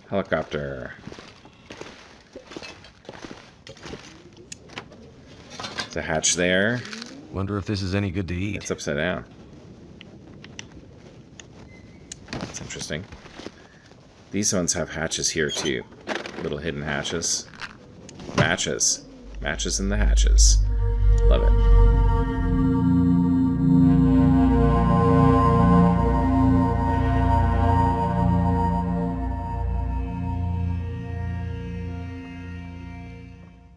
Helicopter. There's a hatch there. Wonder if this is any good to eat. It's upside down. That's interesting. These ones have hatches here too. Little hidden hatches. Matches. Matches in the hatches. Love it.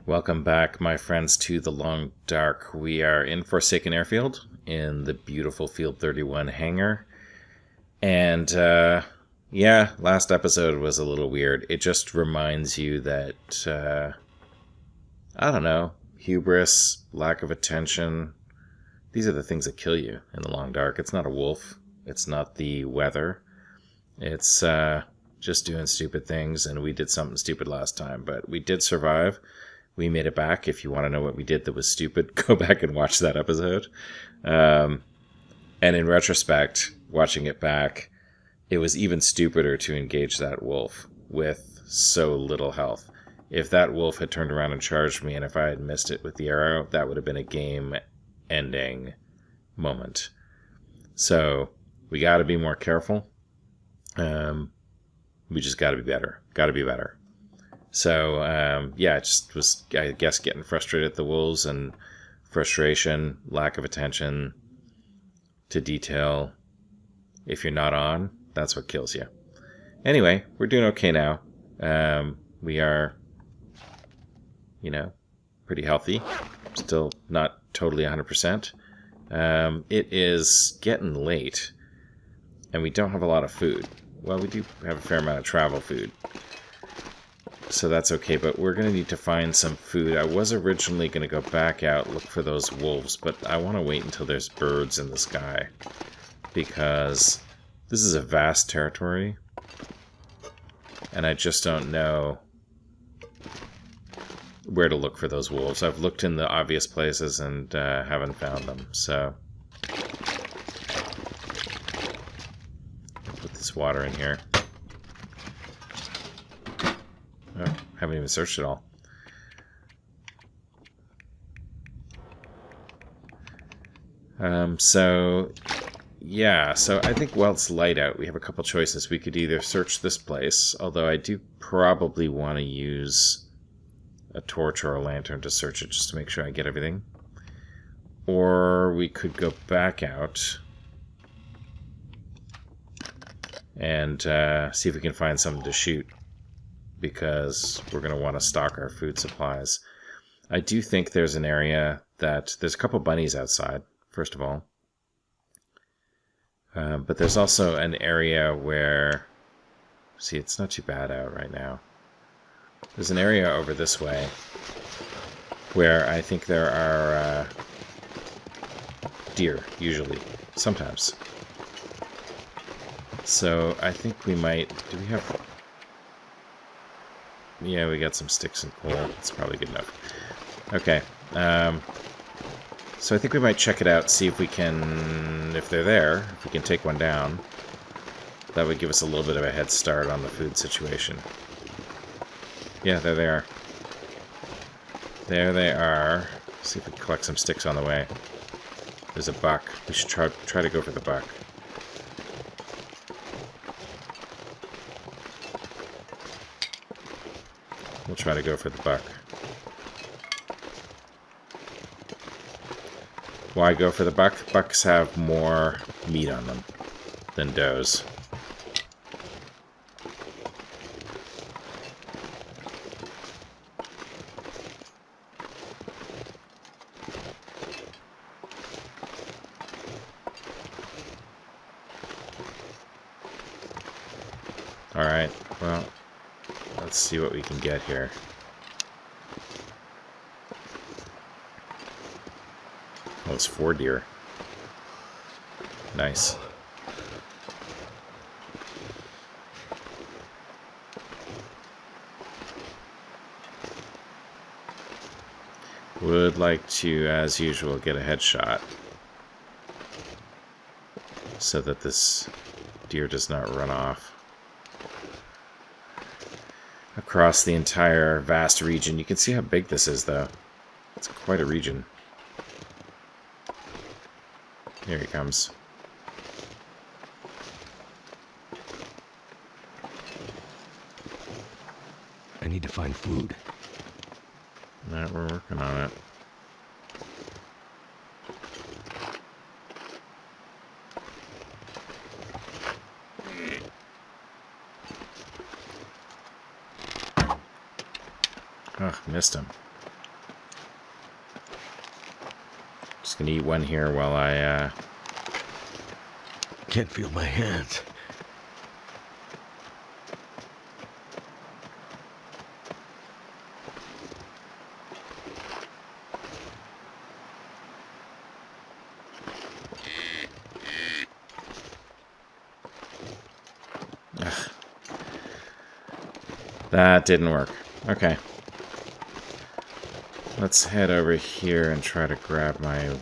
Welcome back, my friends, to the Long Dark. We are in Forsaken Airfield in the beautiful Field 31 hangar. And, yeah, last episode was a little weird. It just reminds you that, I don't know, hubris, lack of attention, these are the things that kill you in the Long Dark. It's not a wolf. It's not the weather. It's just doing stupid things, and we did something stupid last time, but we did survive. We made it back. If you want to know what we did that was stupid, go back and watch that episode. And in retrospect, watching it back, it was even stupider to engage that wolf with so little health. If that wolf had turned around and charged me, and if I had missed it with the arrow, that would have been a game-ending moment. So we got to be more careful. We just got to be better. Got to be better. So, yeah, it just was, I guess, getting frustrated at the wolves, and frustration, lack of attention to detail. If you're not on, that's what kills you. Anyway, we're doing okay now. We are, pretty healthy. Still not totally 100%. It is getting late, and we don't have a lot of food. Well, we do have a fair amount of travel food. So that's okay, but we're going to need to find some food. I was originally going to go back out, look for those wolves, but I want to wait until there's birds in the sky, because this is a vast territory, and I just don't know where to look for those wolves. I've looked in the obvious places and haven't found them, so put this water in here. Oh, haven't even searched it all. So I think while it's light out, we have a couple choices. We could either search this place, although I do probably want to use a torch or a lantern to search it just to make sure I get everything. Or we could go back out and see if we can find something to shoot, because we're going to want to stock our food supplies. I do think there's an area that... There's a couple bunnies outside, first of all. But there's also an area where... See, it's not too bad out right now. There's an area over this way where I think there are deer, usually. Sometimes. So I think we might... Do we have... Yeah, we got some sticks and coal. It's probably good enough. Okay. So I think we might check it out, see if we can... If they're there, if we can take one down. That would give us a little bit of a head start on the food situation. Yeah, there they are. There they are. See if we can collect some sticks on the way. There's a buck. We should try to go for the buck. We'll try to go for the buck. Why go for the buck? Bucks have more meat on them than does. Alright, well... Let's see what we can get here. Oh, it's 4 deer. Nice. Would like to, as usual, get a headshot so that this deer does not run off. across the entire vast region. You can see how big this is, though. It's quite a region. Here he comes. I need to find food. Alright, we're working on it. Ugh, missed him. Just gonna eat one here while I, Can't feel my hands. Ugh. That didn't work. Okay. Let's head over here and try to grab my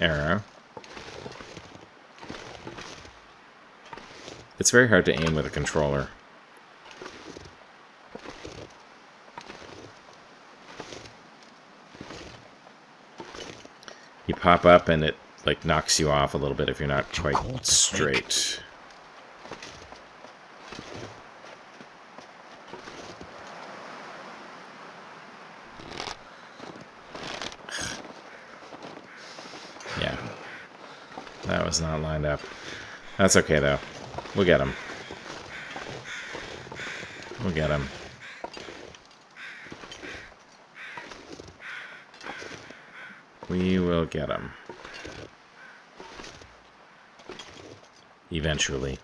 arrow. It's very hard to aim with a controller. You pop up and it like knocks you off a little bit if you're not quite straight. Yeah. That was not lined up. That's okay though. We'll get him. We'll get him. We will get him. Eventually.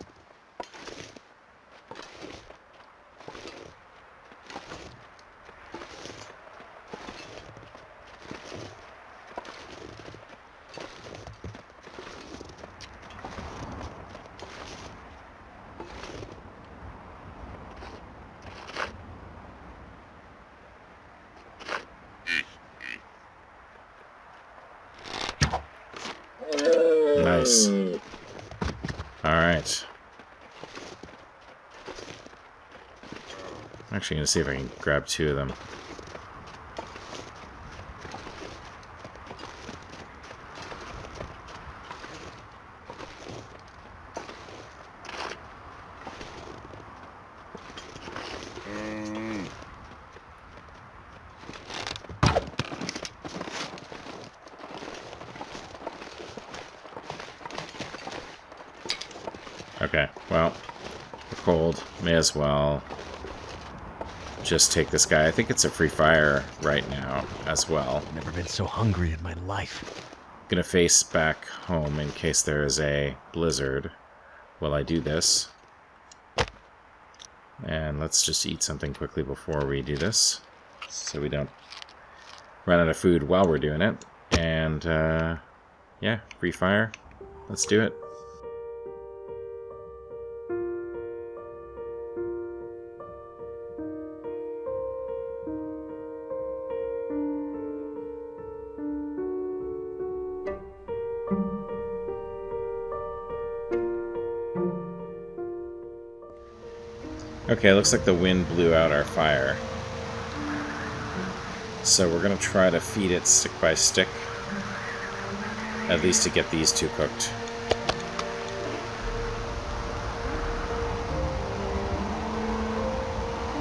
Nice. Alright. I'm actually going to see if I can grab two of them. Okay, well, we're cold. May as well just take this guy. I think it's a free fire right now as well. Never been so hungry in my life. Gonna face back home in case there is a blizzard while I do this. And let's just eat something quickly before we do this, so we don't run out of food while we're doing it. And, yeah, free fire. Let's do it. Okay, looks like the wind blew out our fire. So we're going to try to feed it stick by stick. At least to get these two cooked.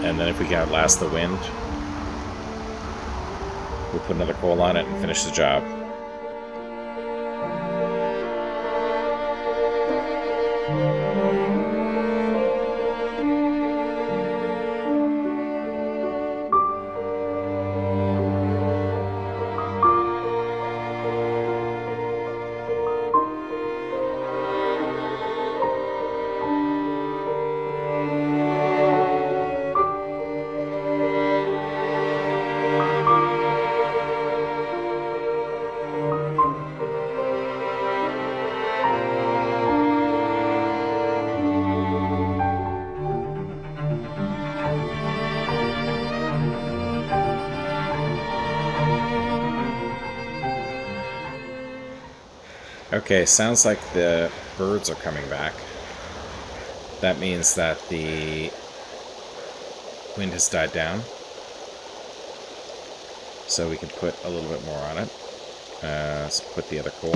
And then if we can outlast the wind, we'll put another coal on it and finish the job. Okay, sounds like the birds are coming back. that means that the wind has died down. So we can put a little bit more on it. Let's put the other coal.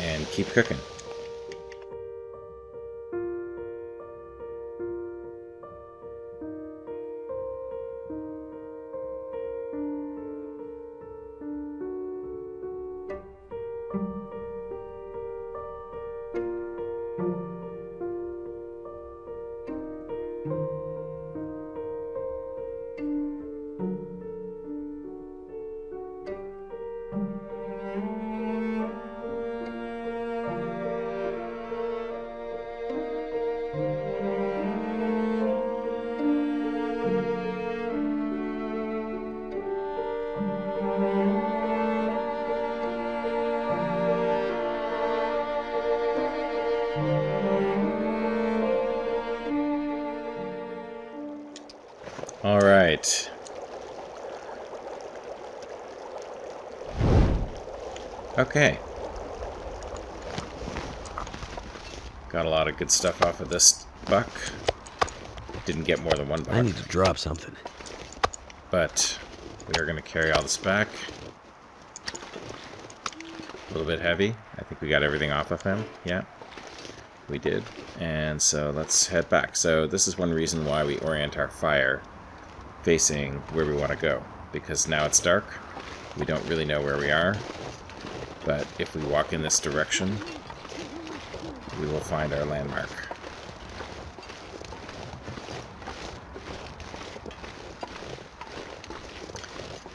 And keep cooking. All right. Okay. Got a lot of good stuff off of this buck. Didn't get more than one buck. I need to drop something. But we are going to carry all this back. A little bit heavy. I think we got everything off of him. Yeah, we did. And so let's head back. So this is one reason why we orient our fire facing where we want to go, because now it's dark. We don't really know where we are, but if we walk in this direction, we will find our landmark.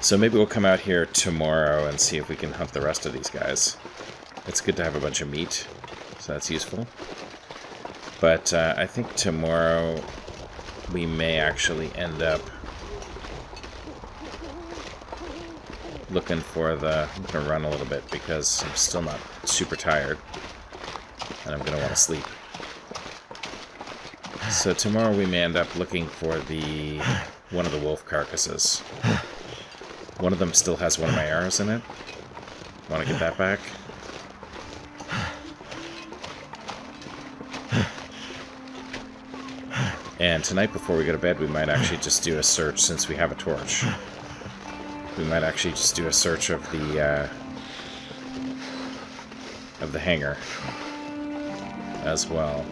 So maybe we'll come out here tomorrow and see if we can hunt the rest of these guys. It's good to have a bunch of meat, so that's useful. But I think tomorrow we may actually end up looking for the... I'm going to run a little bit because I'm still not super tired. And I'm going to want to sleep. So tomorrow we may end up looking for one of the wolf carcasses. One of them still has one of my arrows in it. Want to get that back? And tonight before we go to bed we might actually just do a search, since we have a torch. We might actually just do a search of the hangar as well.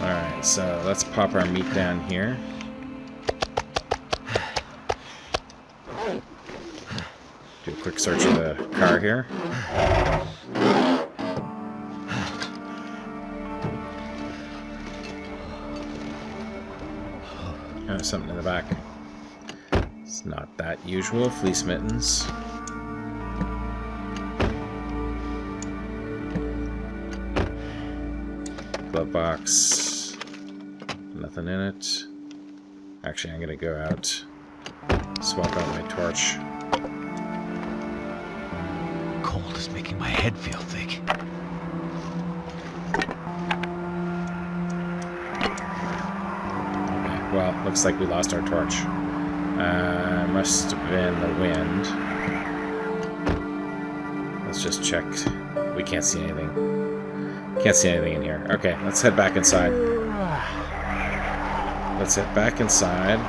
Alright, so let's pop our meat down here. Do a quick search of the car here. Oh, something in the back. It's not that usual. Fleece mittens. Glove box. Nothing in it. Actually, I'm gonna go out, swap out my torch. Cold is making my head feel thick. Okay, well, looks like we lost our torch. Must have been the wind. Let's just check. We can't see anything. Can't see anything in here. Okay, let's head back inside. Let's head back inside.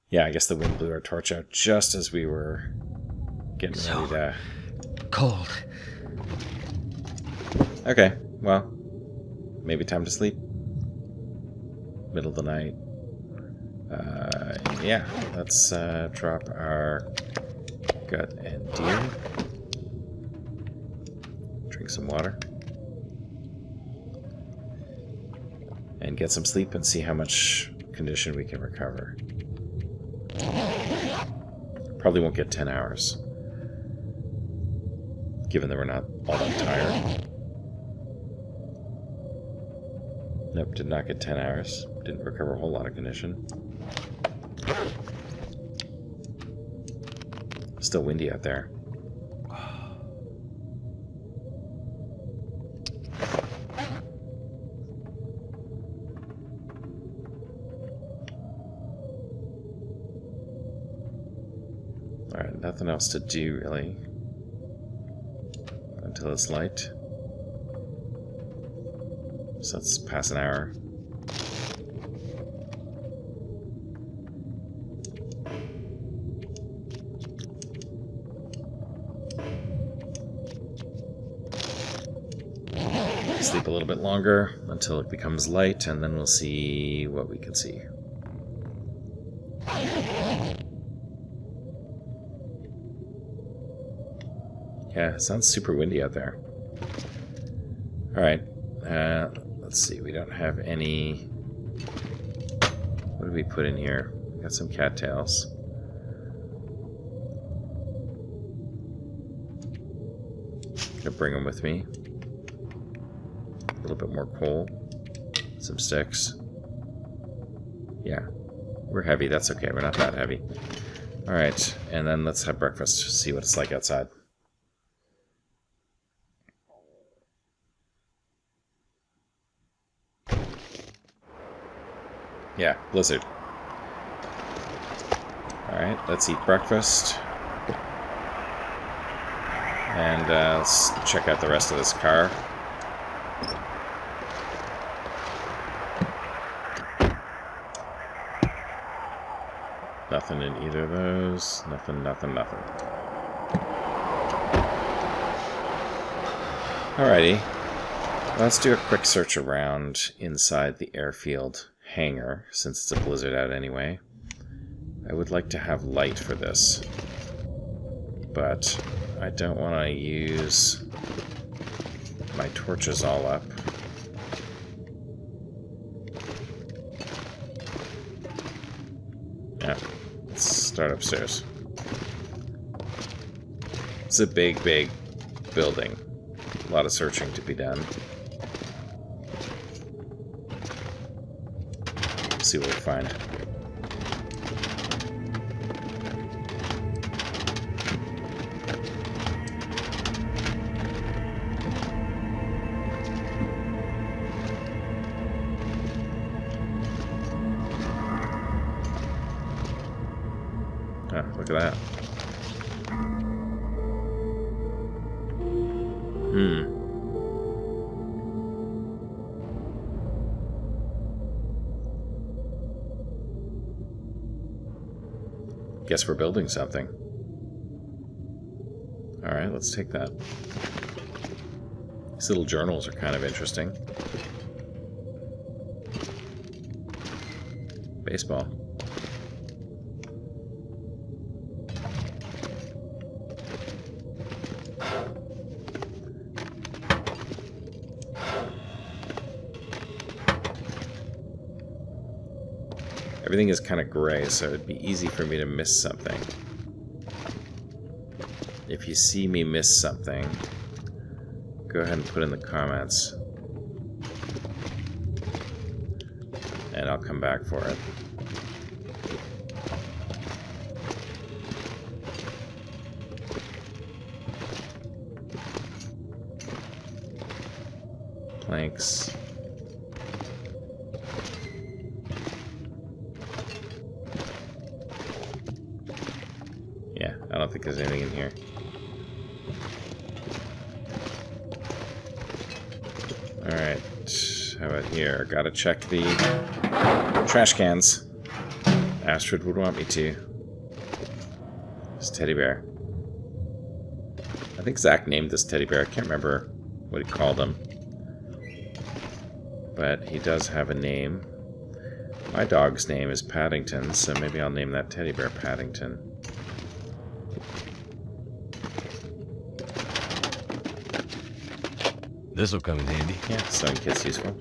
Yeah, I guess the wind blew our torch out just as we were getting ready to... Cold. Okay, well, maybe time to sleep. Middle of the night. Yeah, let's drop our gut and deer. Drink some water. And get some sleep and see how much condition we can recover. Probably won't get 10 hours. Given that we're not all that tired. Nope, did not get 10 hours. Didn't recover a whole lot of condition. Still windy out there. Alright, nothing else to do really. Until it's light. So let's pass an hour. Sleep a little bit longer until it becomes light, and then we'll see what we can see. Yeah, it sounds super windy out there. Alright, let's see, we don't have any... What did we put in here? We got some cattails. Gonna bring them with me. A little bit more coal. Some sticks. Yeah, we're heavy, that's okay, we're not that heavy. Alright, and then let's have breakfast, see what it's like outside. Yeah, blizzard. Alright, let's eat breakfast. And let's check out the rest of this car. Nothing in either of those. Nothing, nothing, nothing. Alrighty. Let's do a quick search around inside the airfield hangar, since it's a blizzard out anyway. I would like to have light for this, but I don't want to use my torches all up. Yeah, let's start upstairs. It's a big, big building. A lot of searching to be done. See what we find. Oh, look at that. Guess we're building something. Alright, let's take that. These little journals are kind of interesting. Baseball. Everything is kind of gray, so it'd be easy for me to miss something. If you see me miss something, go ahead and put in the comments. And I'll come back for it. Planks. Yeah, I don't think there's anything in here. Alright, how about here? Gotta check the trash cans. Astrid would want me to. This teddy bear. I think Zach named this teddy bear. I can't remember what he called him. But he does have a name. My dog's name is Paddington, so maybe I'll name that teddy bear Paddington. This'll come in handy. Yeah, sewing kit's useful.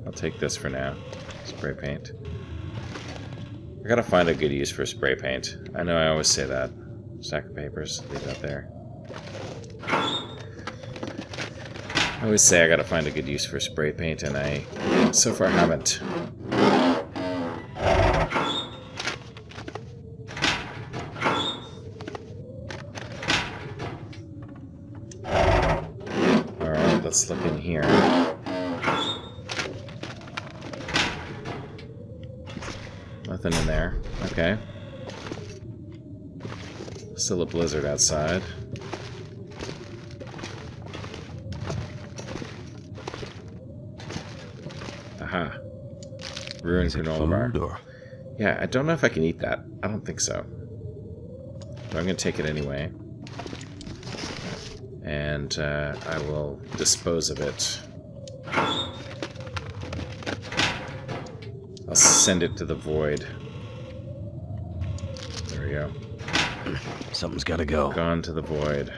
I'll take this for now. Spray paint. I gotta find a good use for spray paint. I know I always say that. Stack of papers, leave that there. I always say I gotta find a good use for spray paint, and I so far haven't. Alright, let's look in here. Nothing in there. Okay. Still a blizzard outside. Aha. Ruined granola bar. Or... Yeah, I don't know if I can eat that. I don't think so. But I'm going to take it anyway. And I will dispose of it. I'll send it to the void. There we go. Something's gotta go. Gone to the void.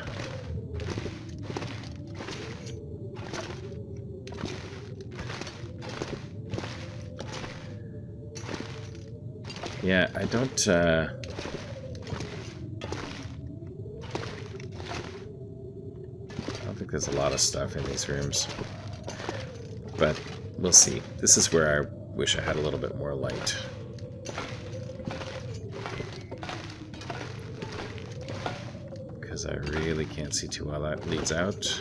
Yeah, I don't think there's a lot of stuff in these rooms. But we'll see. This is where I wish I had a little bit more light. Because I really can't see too well. That leads out.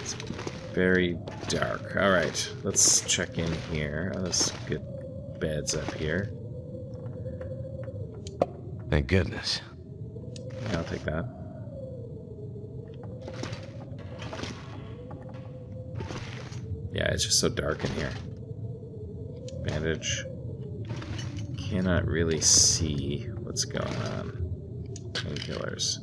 It's very dark. Alright, let's check in here. Oh, there's good beds up here. Thank goodness. Yeah, I'll take that. Yeah, it's just so dark in here. Bandage. Cannot really see what's going on. Painkillers.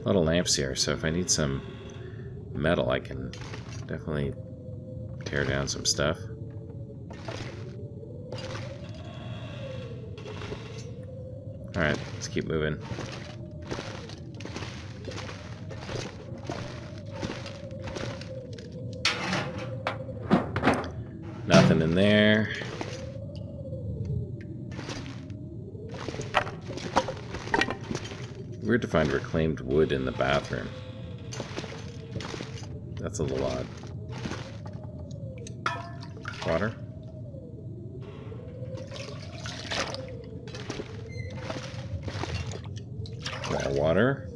A lot of lamps here, so if I need some metal, I can definitely tear down some stuff. Alright, let's keep moving. Nothing in there. Weird to find reclaimed wood in the bathroom. That's a little odd. Water. More water.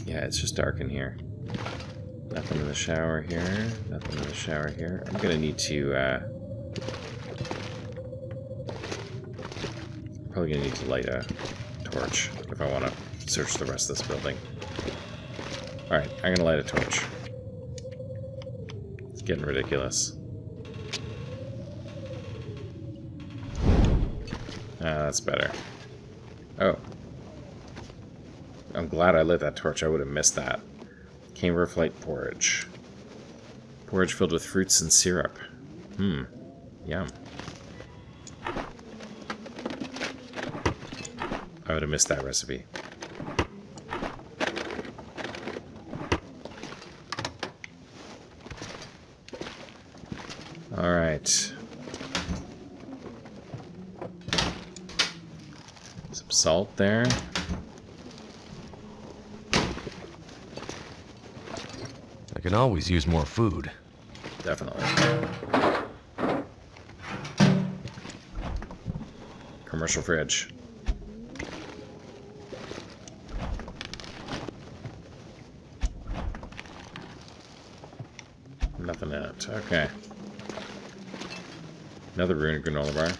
Yeah, it's just dark in here. Nothing in the shower here. Nothing in the shower here. I'm gonna need to, probably gonna need to light a torch if I want to search the rest of this building. Alright, I'm gonna light a torch. It's getting ridiculous. Ah, that's better. Oh. I'm glad I lit that torch. I would have missed that. Camber Flight porridge. Porridge filled with fruits and syrup. Yum. I would have missed that recipe. Alright. Some salt there. I can always use more food. Definitely. Commercial fridge. Nothing in it. Okay. Another ruined granola bar.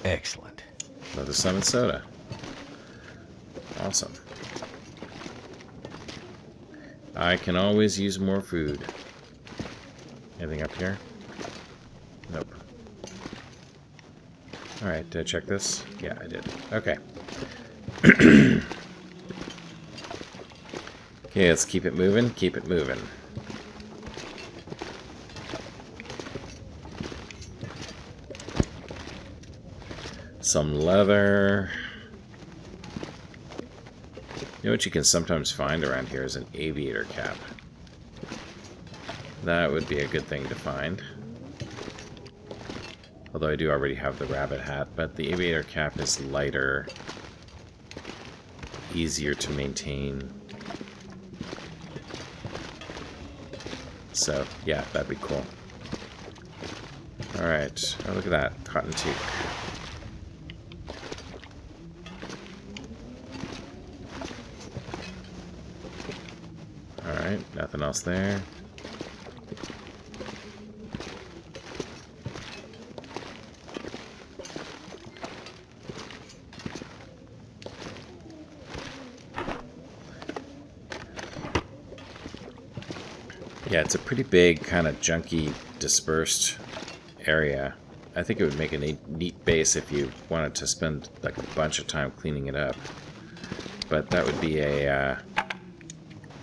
Excellent. Another Summit soda. Awesome. I can always use more food. Anything up here? Nope. Alright, did I check this? Yeah, I did. Okay. Okay, let's keep it moving, keep it moving. Some leather. You know what you can sometimes find around here is an aviator cap. That would be a good thing to find. Although I do already have the rabbit hat, but the aviator cap is lighter, easier to maintain. So, yeah, that'd be cool. Alright, oh look at that, cotton toque. Alright, nothing else there. Yeah, it's a pretty big, kind of junky, dispersed area. I think it would make a neat base if you wanted to spend like a bunch of time cleaning it up. But that would be a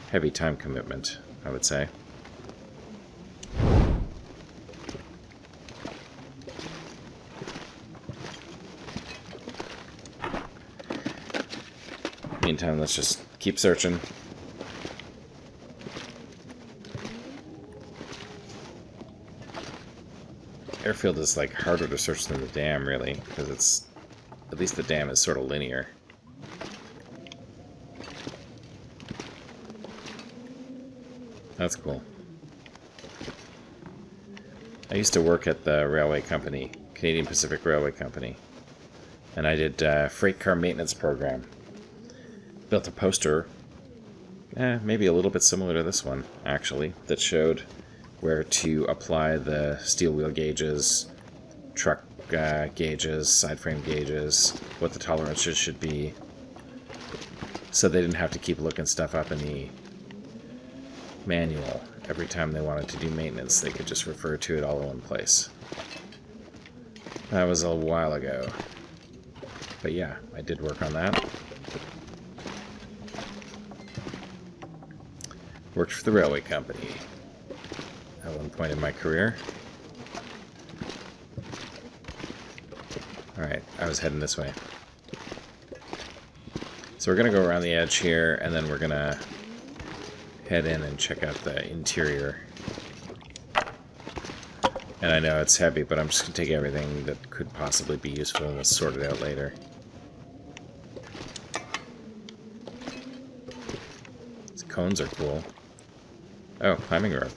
heavy time commitment, I would say. Meantime, let's just keep searching. Airfield is like harder to search than the dam, really, because it's, at least the dam is sort of linear. That's cool. I used to work at the railway company, Canadian Pacific Railway Company, and I did a freight car maintenance program. Built a poster, maybe a little bit similar to this one, actually, that showed where to apply the steel wheel gauges, truck gauges, side frame gauges, what the tolerances should be, so they didn't have to keep looking stuff up in the manual. Every time they wanted to do maintenance, they could just refer to it all in one place. That was a while ago. But yeah, I did work on that. Worked for the railway company at one point in my career. Alright, I was heading this way. So we're going to go around the edge here, and then we're going to head in and check out the interior. And I know it's heavy, but I'm just going to take everything that could possibly be useful and we'll sort it out later. These cones are cool. Oh, climbing rope.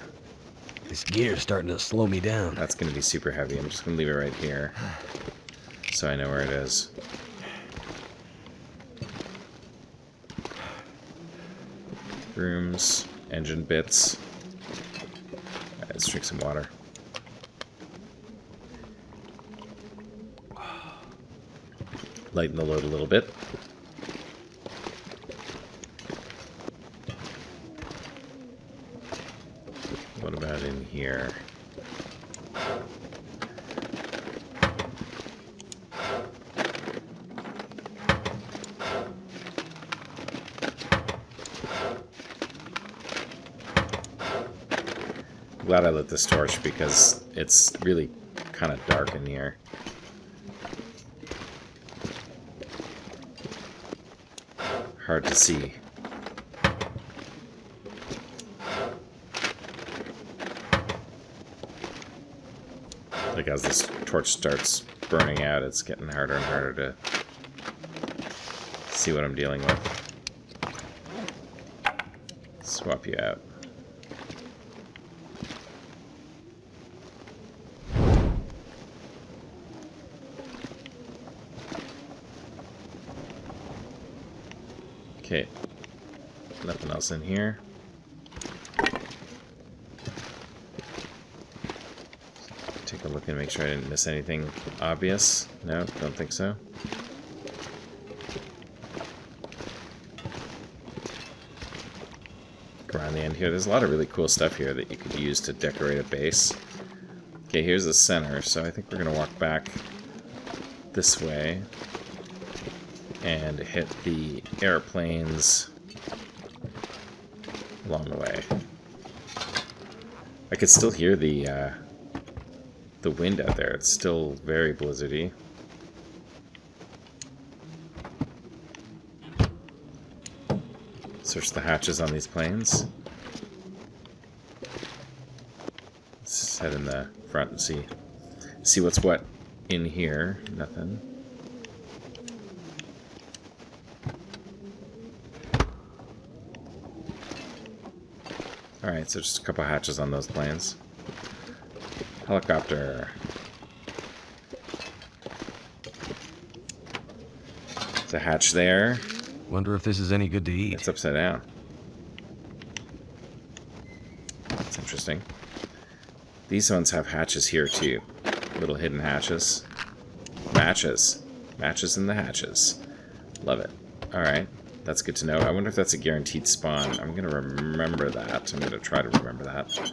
This gear's starting to slow me down. That's going to be super heavy. I'm just going to leave it right here so I know where it is. Brooms, engine bits. Alright, let's drink some water. Lighten the load a little bit. What about in here? Glad I lit this torch because it's really kind of dark in here. Hard to see. Like as this torch starts burning out, it's getting harder and harder to see what I'm dealing with. Swap you out. Okay, nothing else in here. Take a look and make sure I didn't miss anything obvious. No, don't think so. Go around the end here. There's a lot of really cool stuff here that you could use to decorate a base. Okay, here's the center, so I think we're going to walk back this way and hit the airplanes along the way. I could still hear the wind out there. It's still very blizzardy. Search the hatches on these planes. Let's head in the front and see what's what in here. Nothing. Alright, so just a couple hatches on those planes. Helicopter. There's a hatch there. Wonder if this is any good to eat. It's upside down. That's interesting. These ones have hatches here too. Little hidden hatches. Matches. Matches in the hatches. Love it. Alright. That's good to know. I wonder if that's a guaranteed spawn. I'm going to remember that. I'm going to try to remember that.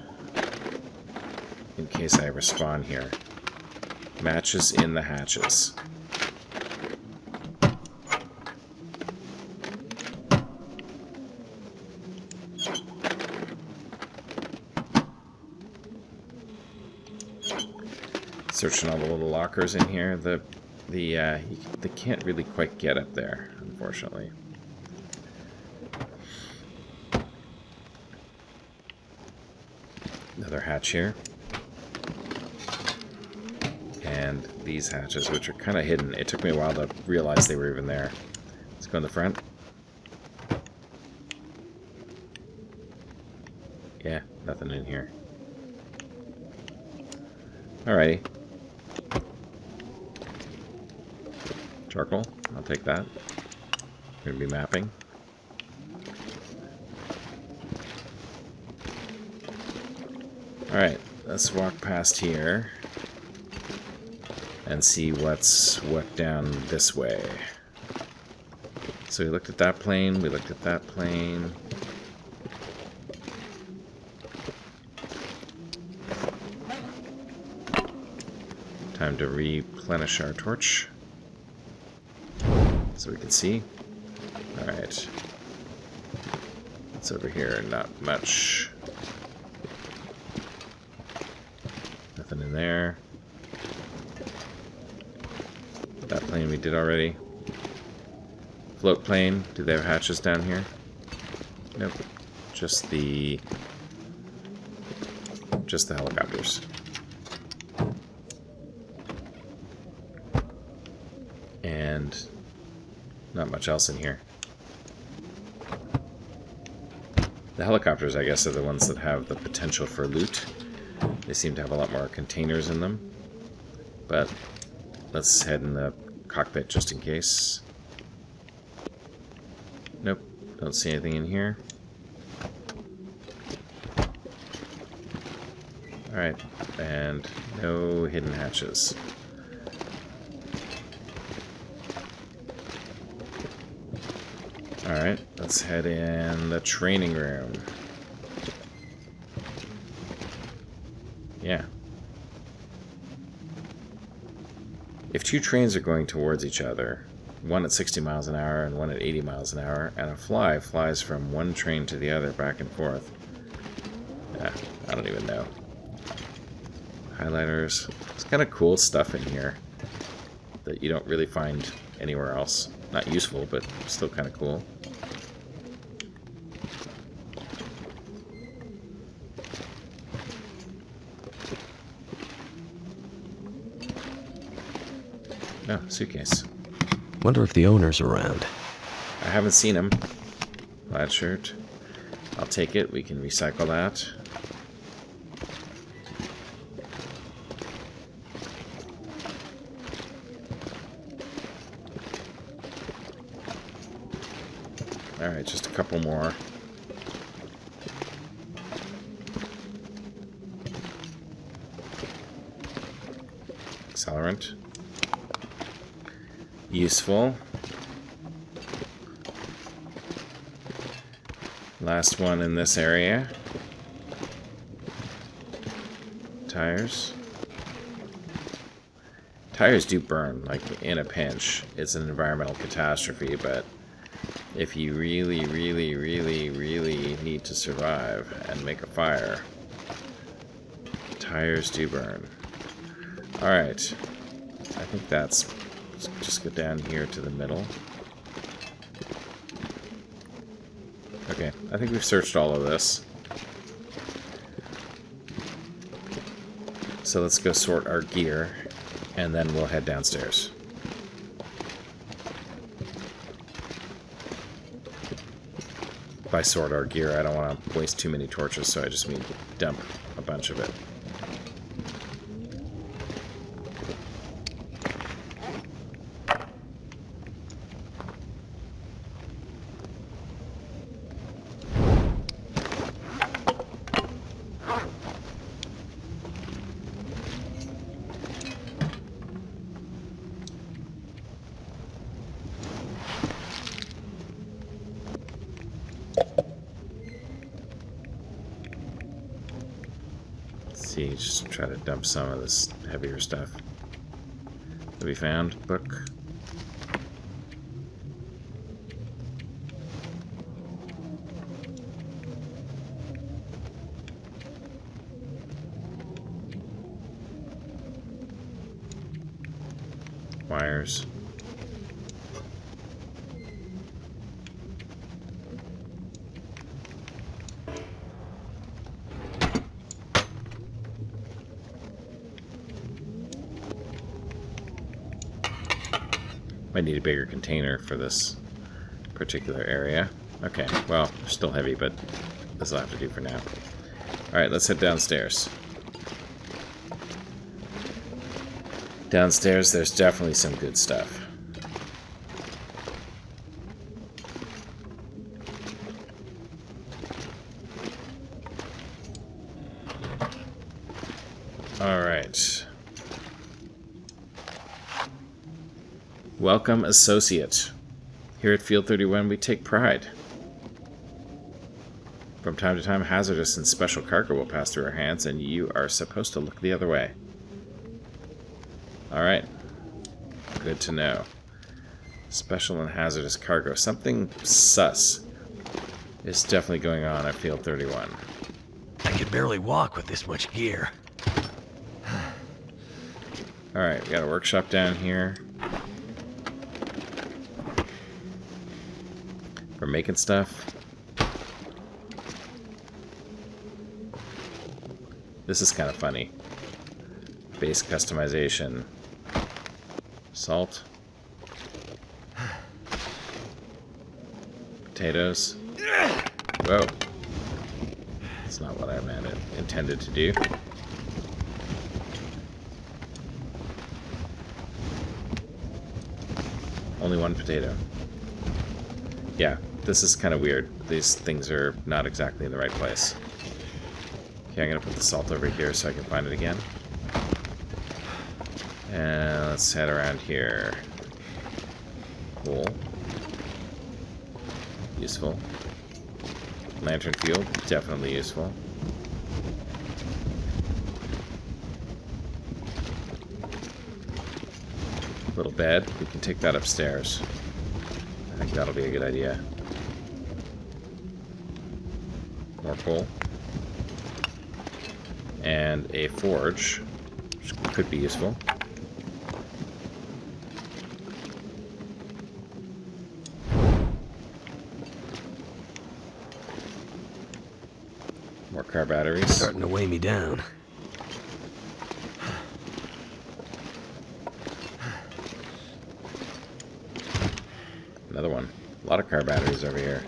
In case I ever spawn here. Matches in the hatches. Searching all the little lockers in here. They can't really quite get up there, unfortunately. Another hatch here. And these hatches, which are kind of hidden. It took me a while to realize they were even there. Let's go in the front. Yeah, nothing in here. Alrighty. Charcoal, I'll take that. We're going to be mapping. Alright, let's walk past here and see what's what down this way. So we looked at that plane, we looked at that plane. Time to replenish our torch so we can see. Alright. What's over here? Not much. Nothing in there. That plane we did already. Float plane. Do they have hatches down here? Nope. Just the helicopters. And not much else in here. The helicopters, I guess, are the ones that have the potential for loot. They seem to have a lot more containers in them. But let's head in the cockpit just in case. Nope, don't see anything in here. Alright, and no hidden hatches. Alright, let's head in the training room. Yeah. If two trains are going towards each other, one at 60 miles an hour and one at 80 miles an hour, and a fly flies from one train to the other back and forth, I don't even know. Highlighters. It's kind of cool stuff in here that you don't really find anywhere else. Not useful, but still kind of cool. Oh, suitcase. Wonder if the owner's around. I haven't seen him. Plaid shirt. I'll take it. We can recycle that. Alright, just a couple more. Accelerant. Useful. Last one in this area. Tires. Tires do burn, like in a pinch. It's an environmental catastrophe, but if you really, really, really, really need to survive and make a fire. Tires do burn. Alright. I think that's... Let's just go down here to the middle. Okay, I think we've searched all of this. So let's go sort our gear, and then we'll head downstairs. By sort our gear, I don't want to waste too many torches, so I just mean dump a bunch of it. Just try to dump some of this heavier stuff that we found. Book. Wires. Might need a bigger container for this particular area. Okay, well, they're still heavy, but this will have to do for now. Alright, let's head downstairs. Downstairs, there's definitely some good stuff. Alright. Welcome, associate. Here at Field 31, we take pride. From time to time, hazardous and special cargo will pass through our hands, and you are supposed to look the other way. Alright. Good to know. Special and hazardous cargo. Something sus is definitely going on at Field 31. I could barely walk with this much gear. Alright, we got a workshop down here. We're making stuff. This is kind of funny. Base customization. Salt. Potatoes. Whoa. That's not what I intended to do. Only one potato. Yeah, this is kind of weird. These things are not exactly in the right place. Okay, I'm going to put the salt over here so I can find it again. And let's head around here. Cool. Useful. Lantern field, definitely useful. Little bed, we can take that upstairs. I think that'll be a good idea. More coal. And a forge, which could be useful. More car batteries. Starting to weigh me down. Another one. A lot of car batteries over here.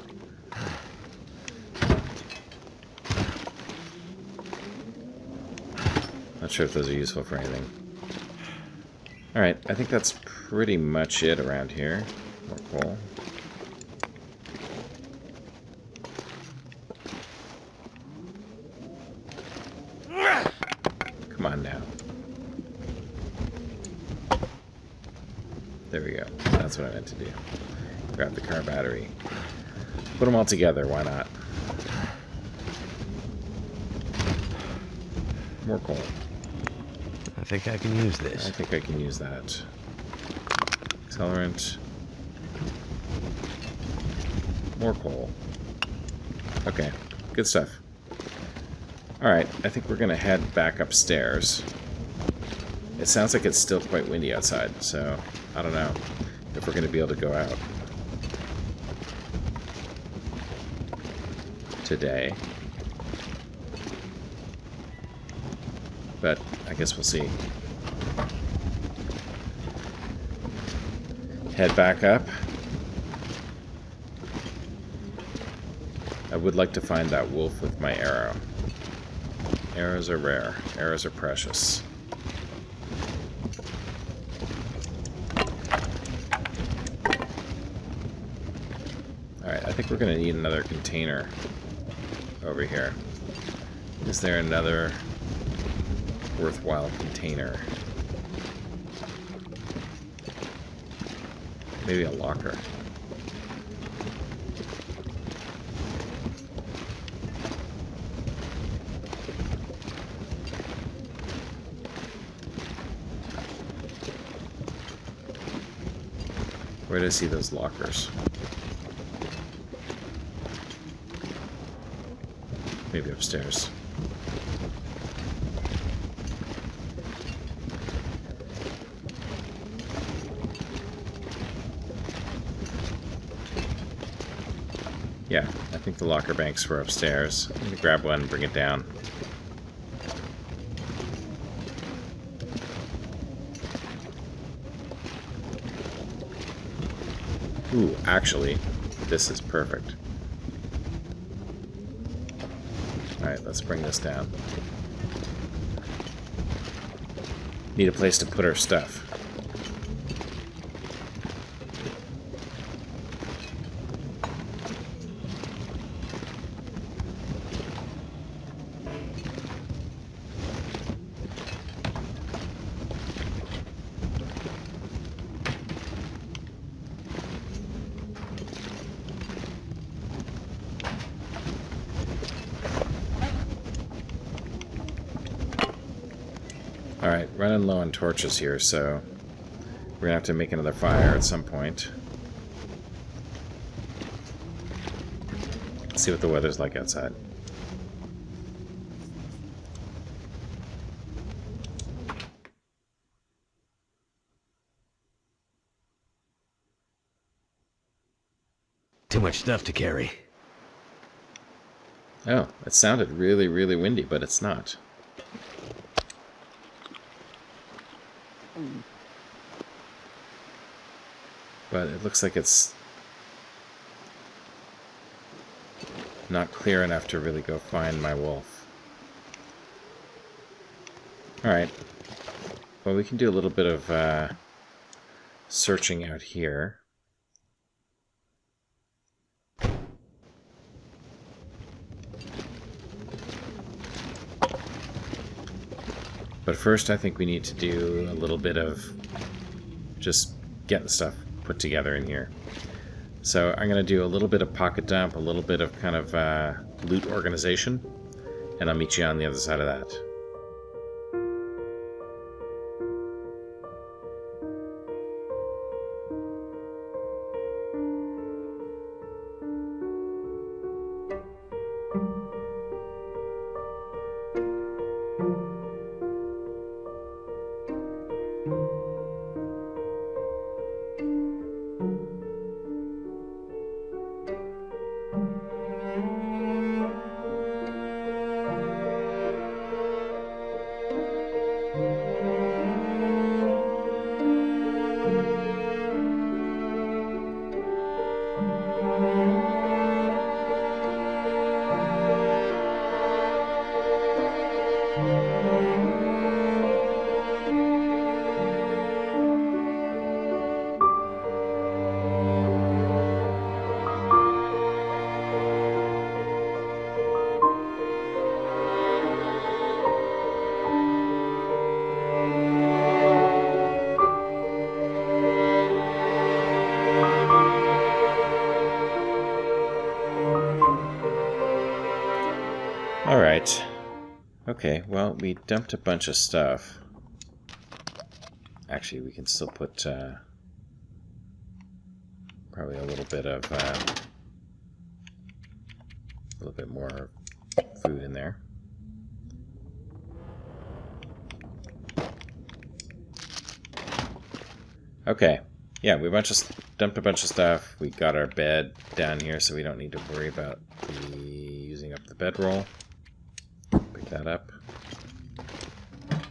Not sure if those are useful for anything. Alright, I think that's pretty much it around here. More coal. Come on now. There we go. That's what I meant to do. Grab the car battery. Put them all together, why not? More coal. I think I can use this. I think I can use that. Accelerant. More coal. Okay, good stuff. Alright, I think we're going to head back upstairs. It sounds like it's still quite windy outside, so I don't know if we're going to be able to go out today. But I guess we'll see. Head back up. I would like to find that wolf with my arrow. Arrows are rare. Arrows are precious. Alright, I think we're going to need another container over here. Is there another worthwhile container? Maybe a locker. Where do I see those lockers? Maybe upstairs. Yeah, I think the locker banks were upstairs. I'm gonna grab one and bring it down. Ooh, actually, this is perfect. Alright, let's bring this down. Need a place to put our stuff. Alright, running low on torches here, so we're gonna have to make another fire at some point. Let's see what the weather's like outside. Too much stuff to carry. Oh, it sounded really, really windy, but it's not. But it looks like it's not clear enough to really go find my wolf. Alright. Well, we can do a little bit of searching out here. But first, I think we need to do a little bit of just getting stuff put together in here. So I'm going to do a little bit of pocket dump, a little bit of kind of loot organization, and I'll meet you on the other side of that. Alright. Okay, well, we dumped a bunch of stuff. Actually, we can still put probably a little bit of A little bit more food in there. Okay. Yeah, we dumped a bunch of stuff. We got our bed down here, so we don't need to worry about using up the bedroll. Pick that up.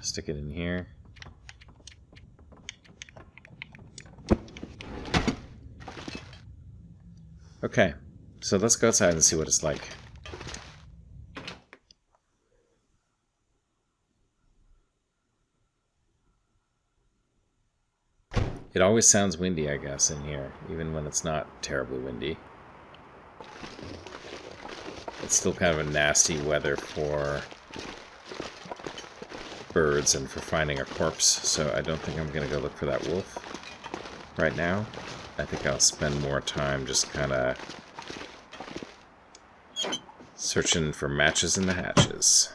Stick it in here. Okay, so let's go outside and see what it's like. It always sounds windy, I guess, in here, even when it's not terribly windy. It's still kind of a nasty weather for birds and for finding a corpse, so I don't think I'm going to go look for that wolf right now. I think I'll spend more time just kind of searching for matches in the hatches.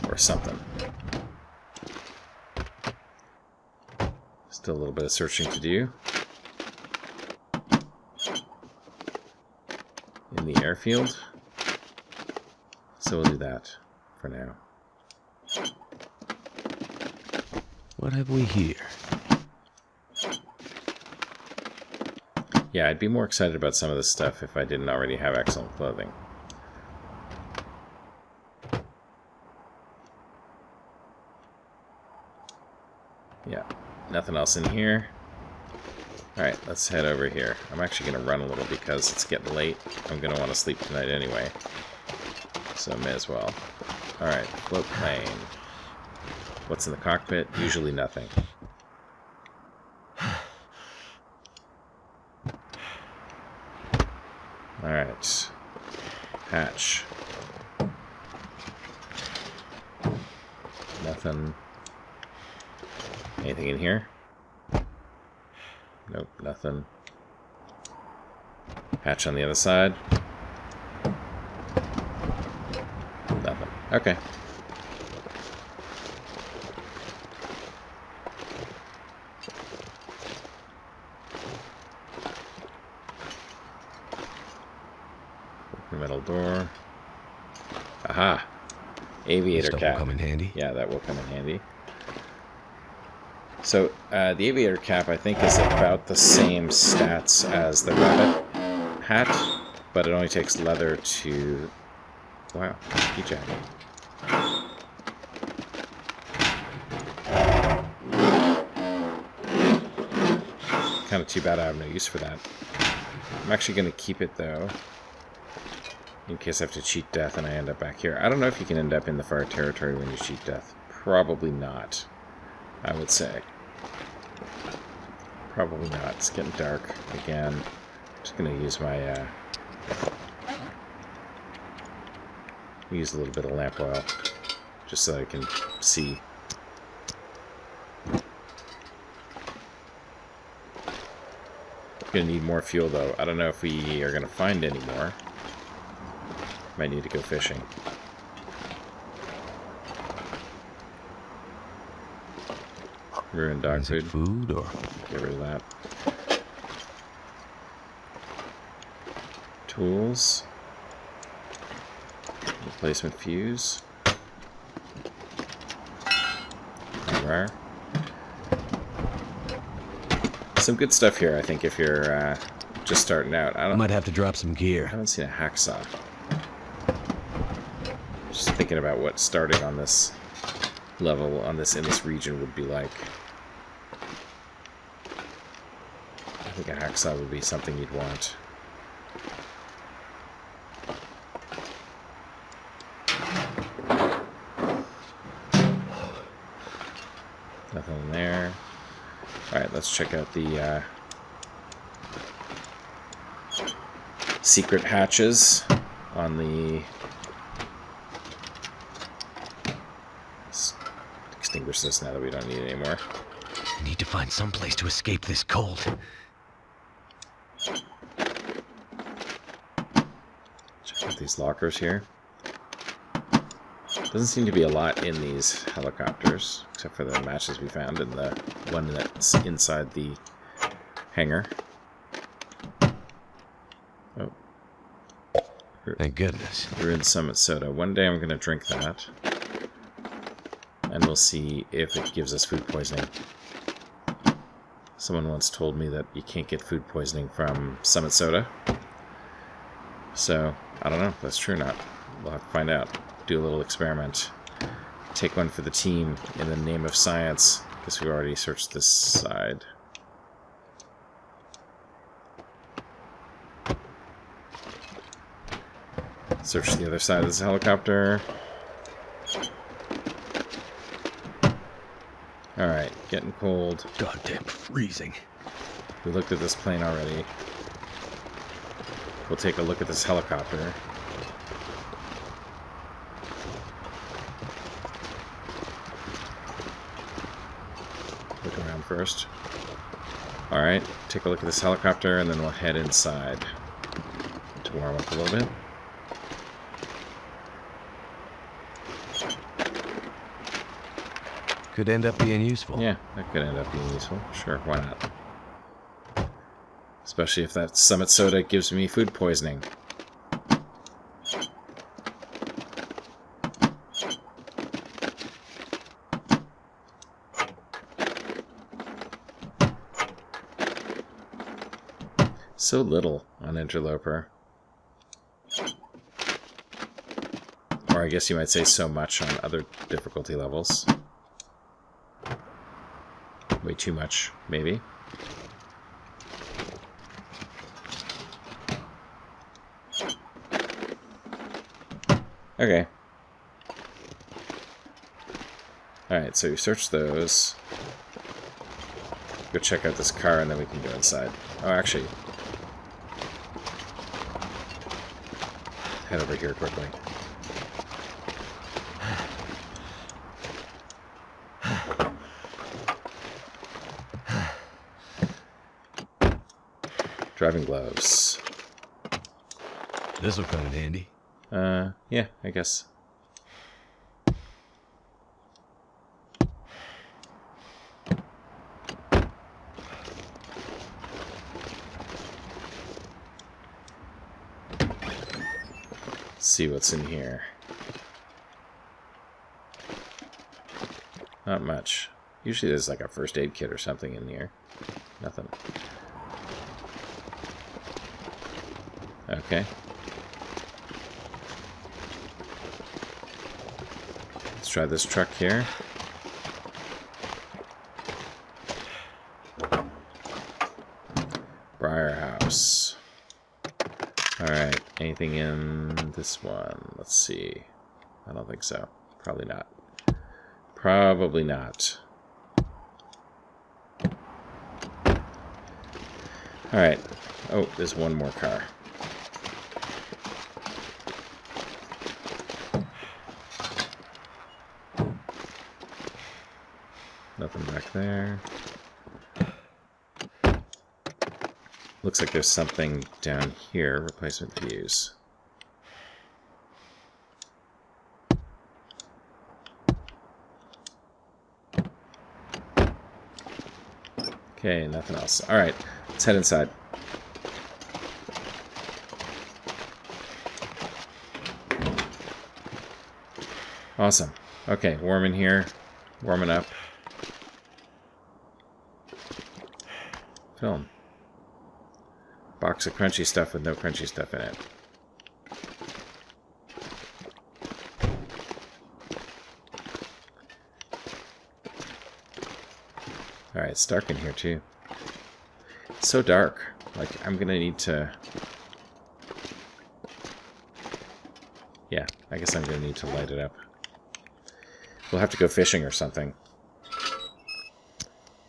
Or something. Still a little bit of searching to do. In the airfield. So we'll do that for now. What have we here? Yeah, I'd be more excited about some of this stuff if I didn't already have excellent clothing. Yeah, nothing else in here. Alright, let's head over here. I'm actually going to run a little because it's getting late. I'm going to want to sleep tonight anyway. So may as well. Alright, float plane. What's in the cockpit? Usually nothing. Alright. Hatch. Nothing. Anything in here? Nope, nothing. Hatch on the other side. Nothing. Okay. The metal door. Aha! Aviator Stuff cap. will come in handy. Yeah, that will come in handy. So, the aviator cap, I think, is about the same stats as the rabbit hat, but it only takes leather to... Wow, key jacket. Kind of too bad I have no use for that. I'm actually going to keep it, though, in case I have to cheat death and I end up back here. I don't know if you can end up in the far territory when you cheat death. Probably not, I would say. Probably not. It's getting dark again. I'm just going to use my... use a little bit of lamp oil, just so I can see. Gonna need more fuel, though. I don't know if we are gonna find any more. Might need to go fishing. Ruined dog food. Or get rid of that. Tools. Replacement fuse. Rare. Some good stuff here, I think, if you're just starting out. I might have to drop some I gear. haven't seen a hacksaw. Just thinking about what starting on this level, in this region would be like. I think a hacksaw would be something you'd want. Nothing in there. Alright, let's check out the secret hatches on the... Let's extinguish this now that we don't need it anymore. I need to find some place to escape this cold. Check out these lockers here. Doesn't seem to be a lot in these helicopters, except for the matches we found and the one that's inside the hangar. Oh, Thank goodness. Ruined Summit Soda. One day I'm going to drink that. And we'll see if it gives us food poisoning. Someone once told me that you can't get food poisoning from Summit Soda. So, I don't know if that's true or not. We'll have to find out. Do a little experiment. Take one for the team in the name of science. Guess we already searched this side. Search the other side of this helicopter. Alright, getting cold. Goddamn freezing. We looked at this plane already. We'll take a look at this helicopter. Look around first. Alright, take a look at this helicopter and then we'll head inside to warm up a little bit. Could end up being useful. Yeah, that could end up being useful. Sure, why not? Especially if that Summit Soda gives me food poisoning. So little on Interloper. Or I guess you might say so much on other difficulty levels. Way too much, maybe. Okay. Alright, so we searched those. Go check out this car and then we can go inside. Oh, actually. Head over here quickly. Driving gloves. This'll come in handy. Yeah, I guess. Let's see what's in here. Not much. Usually there's like a first aid kit or something in here. Nothing. Okay. Let's try this truck here. Briar House. Alright, anything in this one? Let's see. I don't think so. Probably not. Probably not. Alright. Oh, there's one more car. Nothing back there. Looks like there's something down here. Replacement fuse. Okay, nothing else. Alright, let's head inside. Awesome. Okay, warm in here. Warming up. Film. Box of crunchy stuff with no crunchy stuff in it. Alright, it's dark in here too. It's so dark. Like, I'm gonna need to... Yeah, I guess I'm gonna need to light it up. We'll have to go fishing or something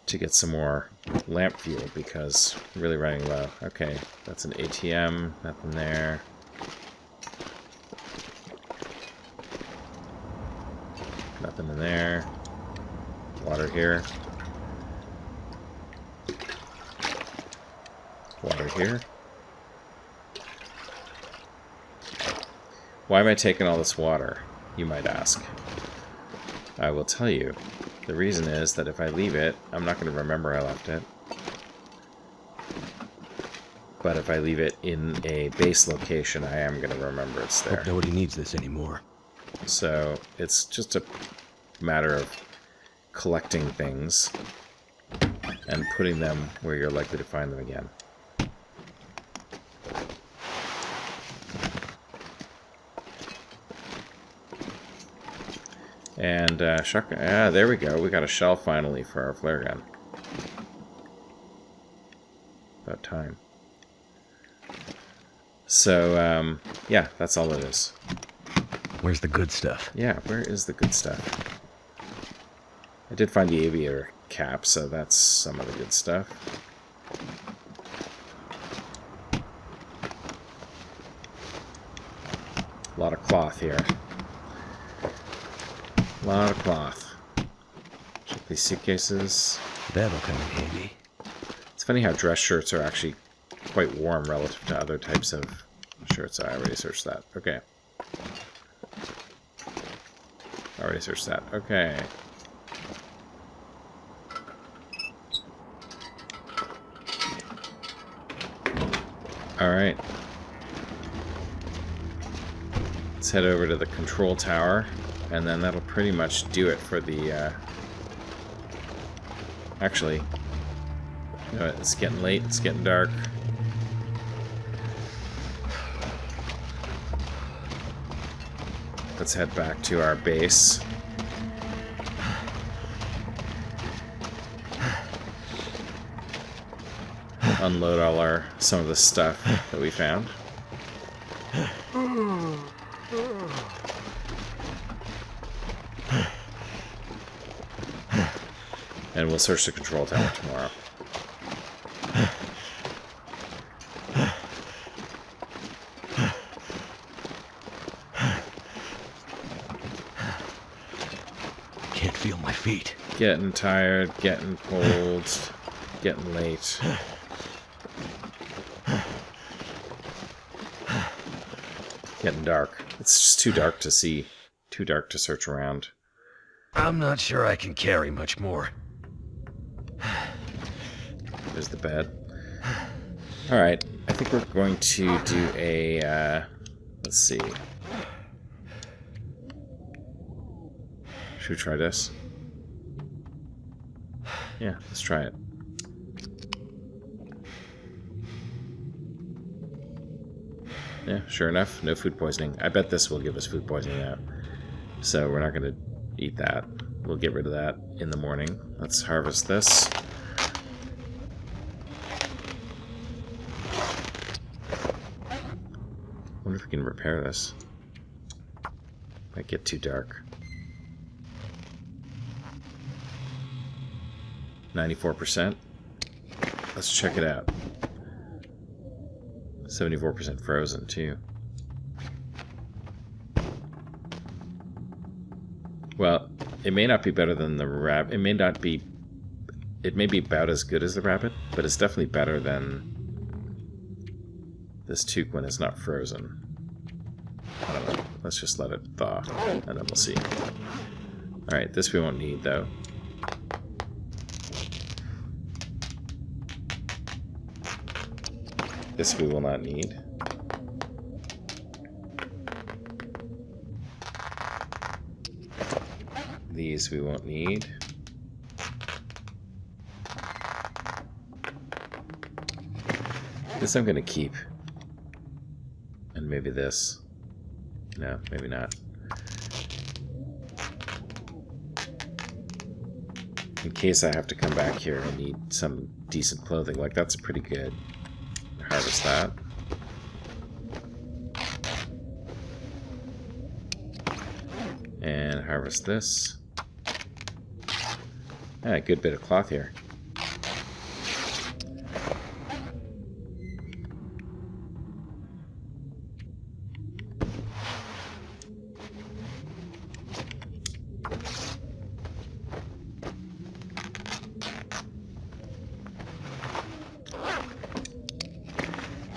to get some more lamp fuel because we're really running low. Okay, that's an ATM, nothing there. Nothing in there. Water here. Water here. Why am I taking all this water, you might ask? I will tell you. The reason is that if I leave it, I'm not going to remember I left it. But if I leave it in a base location, I am going to remember it's there. Hope nobody needs this anymore. So it's just a matter of collecting things and putting them where you're likely to find them again. And shotgun. Ah, there we go. We got a shell finally for our flare gun. About time. So, yeah, that's all it is. Where's the good stuff? Yeah, where is the good stuff? I did find the aviator cap, so that's some of the good stuff. A lot of cloth here. A lot of cloth. Check these suitcases. That'll come in handy. It's funny how dress shirts are actually quite warm relative to other types of shirts. I already searched that. Okay. Already searched that. Okay. Alright. Let's head over to the control tower, and then that'll pretty much do it for the, Actually, you know what, it's getting late, it's getting dark. Let's head back to our base. Unload all some of the stuff that we found. And we'll search the control tower tomorrow. Can't feel my feet. Getting tired, getting cold, getting late. Getting dark. It's just too dark to see. Too dark to search around. I'm not sure I can carry much more. There's the bed. Alright, I think we're going to do a, let's see. Should we try this? Yeah, let's try it. Yeah, sure enough, no food poisoning. I bet this will give us food poisoning now. So we're not going to eat that. We'll get rid of that in the morning. Let's harvest this. Wonder if we can repair this. Might get too dark. 94%. Let's check it out. 74% frozen too. Well, it may not be better than the rabbit. It may not be. It may be about as good as the rabbit, but it's definitely better than this toque when it's not frozen. I don't know. Let's just let it thaw, and then we'll see. Alright, this we won't need, though. This we will not need. These we won't need. This I'm going to keep. And maybe this. No, maybe not. In case I have to come back here and need some decent clothing. Like, that's pretty good. Harvest that. And harvest this. Ah, a good bit of cloth here.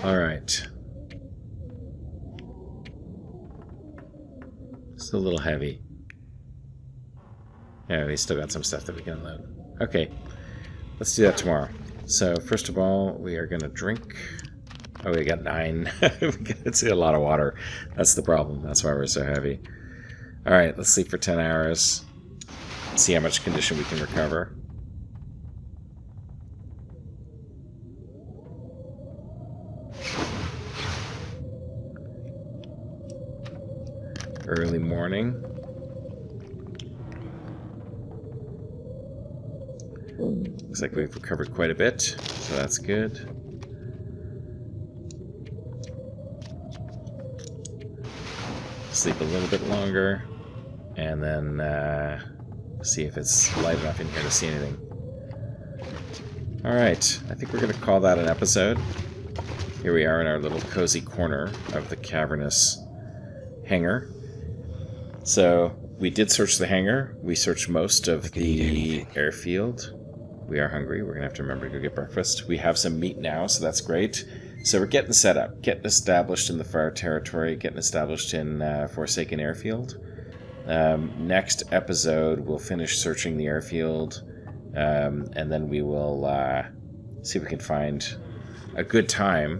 All right. It's a little heavy. Yeah, we still got some stuff that we can unload. Okay, let's do that tomorrow. So first of all, we are going to drink Oh, we got 9. It's a lot of water. That's the problem. That's why we're so heavy. Alright, let's sleep for 10 hours. See how much condition we can recover. Early morning. Looks like we've recovered quite a bit, so that's good. Sleep a little bit longer, and then see if it's light enough in here to see anything. Alright, I think we're going to call that an episode. Here we are in our little cozy corner of the cavernous hangar. So, we did search the hangar. We searched most of the airfield. We are hungry. We're going to have to remember to go get breakfast. We have some meat now, so that's great. So we're getting set up, getting established in the far territory, getting established in Forsaken Airfield. Next episode, we'll finish searching the airfield, and then we will see if we can find a good time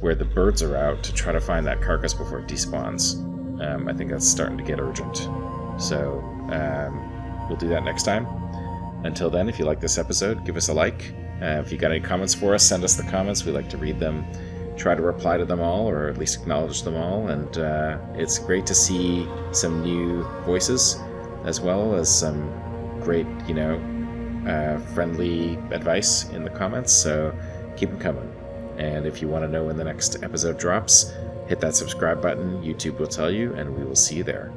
where the birds are out to try to find that carcass before it despawns. I think that's starting to get urgent. So we'll do that next time. Until then, if you like this episode, give us a like. If you got any comments for us, send us the comments. We like to read them, try to reply to them all, or at least acknowledge them all. And it's great to see some new voices, as well as some great, friendly advice in the comments. So keep them coming. And if you want to know when the next episode drops, hit that subscribe button. YouTube will tell you, and we will see you there.